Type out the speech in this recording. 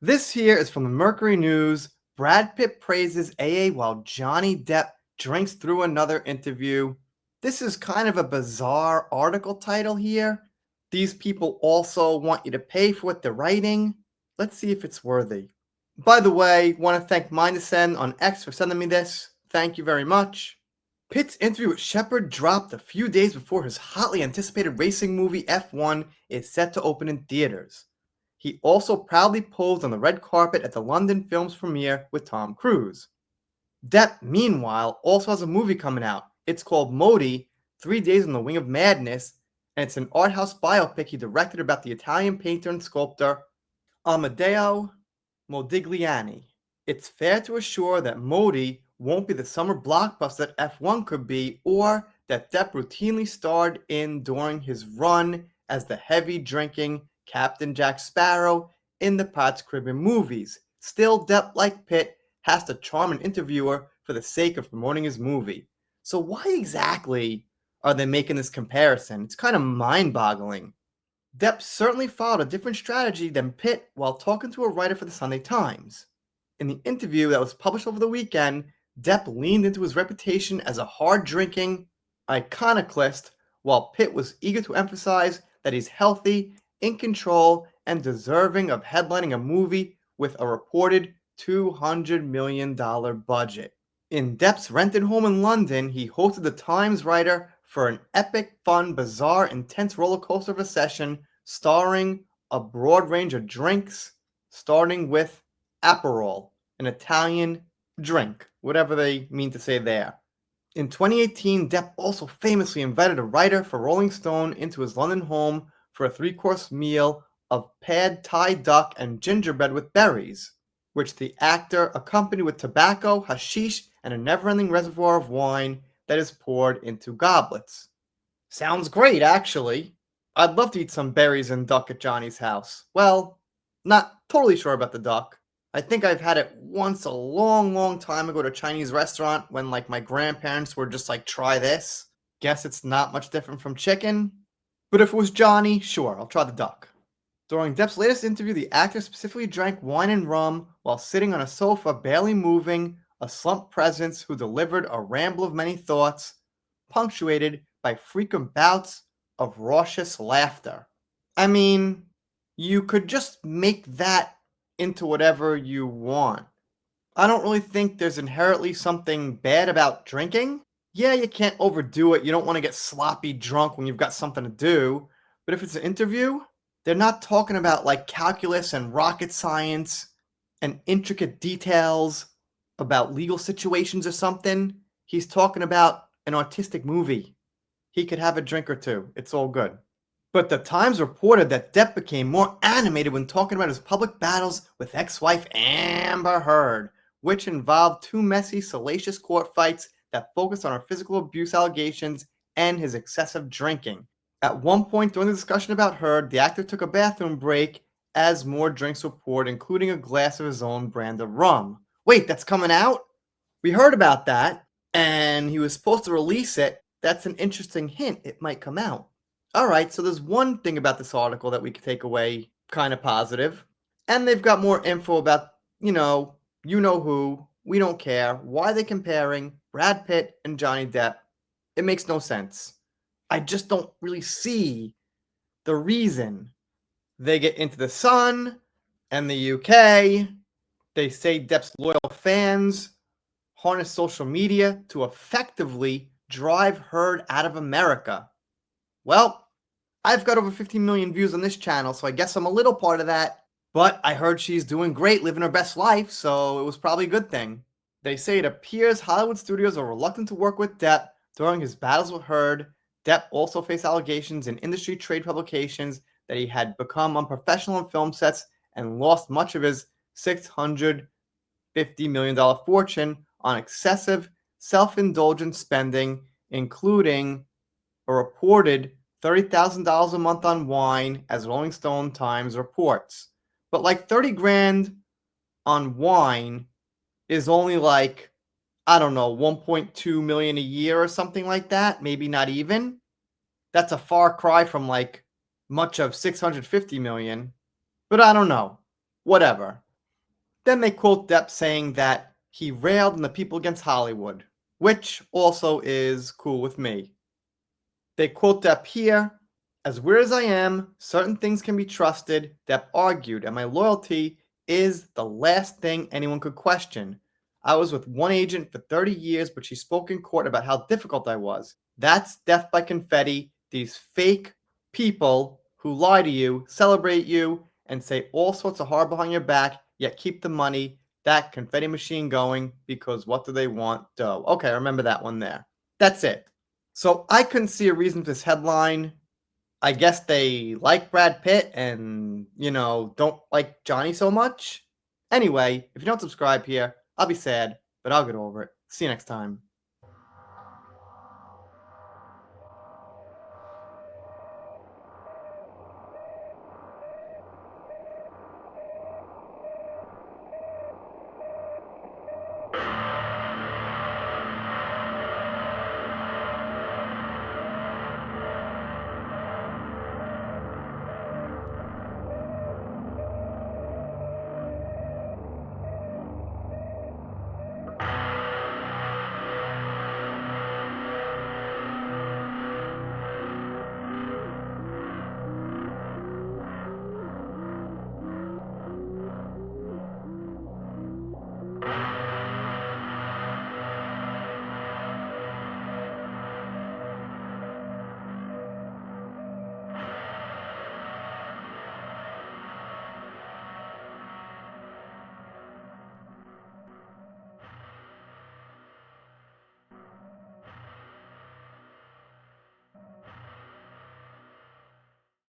This here is from the Mercury News. Brad Pitt praises AA while Johnny Depp drinks through another interview. This is kind of a bizarre article title here. These people also want you to pay for what they're writing. Let's see if it's worthy. By the way, want to thank Mindascend on X for sending me this. Thank you very much. Pitt's interview with Shepard dropped a few days before his hotly anticipated racing movie F1 is set to open in theaters. He also proudly posed on the red carpet at the London film's premiere with Tom Cruise. Depp, meanwhile, also has a movie coming out. It's called Modi, 3 Days on the Wing of Madness, and it's an art house biopic he directed about the Italian painter and sculptor Amedeo Modigliani. It's fair to assure that Modi won't be the summer blockbuster that F1 could be, or that Depp routinely starred in during his run as the heavy-drinking Captain Jack Sparrow in the Pirates of the Caribbean movies. Still, Depp, like Pitt, has to charm an interviewer for the sake of promoting his movie. So why exactly are they making this comparison? It's kind of mind-boggling. Depp certainly followed a different strategy than Pitt while talking to a writer for the Sunday Times. In the interview that was published over the weekend, Depp leaned into his reputation as a hard-drinking iconoclast, while Pitt was eager to emphasize that he's healthy, in control, and deserving of headlining a movie with a reported $200 million budget. In Depp's rented home in London, he hosted the Times writer for an epic, fun, bizarre, intense roller coaster of a session starring a broad range of drinks, starting with Aperol, an Italian drink, whatever they mean to say there. In 2018, Depp also famously invited a writer for Rolling Stone into his London home for a three-course meal of pad thai duck and gingerbread with berries, which the actor accompanied with tobacco, hashish, and a never-ending reservoir of wine that is poured into goblets. Sounds great, actually. I'd love to eat some berries and duck at Johnny's house. Well, not totally sure about the duck. I think I've had it once a long, long time ago at a Chinese restaurant when like my grandparents were just like, try this. Guess it's not much different from chicken. But if it was Johnny, sure, I'll try the duck. During Depp's latest interview, the actor specifically drank wine and rum while sitting on a sofa, barely moving, a slumped presence who delivered a ramble of many thoughts, punctuated by frequent bouts of raucous laughter. I mean, you could just make that into whatever you want. I don't really think there's inherently something bad about drinking. Yeah, you can't overdo it. You don't want to get sloppy drunk when you've got something to do. But if it's an interview, they're not talking about like calculus and rocket science and intricate details about legal situations or something. He's talking about an artistic movie. He could have a drink or two. It's all good. But the Times reported that Depp became more animated when talking about his public battles with ex-wife Amber Heard, which involved two messy, salacious court fights that focused on her physical abuse allegations and his excessive drinking. At one point during the discussion about Heard, the actor took a bathroom break as more drinks were poured, including a glass of his own brand of rum. Wait, that's coming out? We heard about that, and he was supposed to release it. That's an interesting hint. It might come out. All right, so there's one thing about this article that we could take away kind of positive. And they've got more info about, you know who, we don't care. Why are they comparing Brad Pitt and Johnny Depp? It makes no sense. I just don't really see the reason. They get into the Sun and the UK. They say Depp's loyal fans harness social media to effectively drive Heard out of America. Well, I've got over 15 million views on this channel, so I guess I'm a little part of that. But I heard she's doing great, living her best life, so it was probably a good thing. They say it appears Hollywood studios are reluctant to work with Depp during his battles with Heard. Depp also faced allegations in industry trade publications that he had become unprofessional on film sets and lost much of his $650 million fortune on excessive self-indulgent spending, including a reported $30,000 a month on wine, as Rolling Stone Times reports. But like 30 grand on wine is only like, I don't know, 1.2 million a year or something like that. Maybe not even. That's a far cry from like much of 650 million. But I don't know. Whatever. Then they quote Depp saying that he railed on the people against Hollywood, which also is cool with me. They quote Depp here, "As weird as I am, certain things can be trusted," Depp argued, "and my loyalty is the last thing anyone could question. I was with one agent for 30 years, but she spoke in court about how difficult I was. That's death by confetti. These fake people who lie to you, celebrate you, and say all sorts of hard behind your back, yet keep the money, that confetti machine going, because what do they want? Dough." Okay, I remember that one there. That's it. So I couldn't see a reason for this headline. I guess they like Brad Pitt and, don't like Johnny so much. Anyway, if you don't subscribe here, I'll be sad, but I'll get over it. See you next time.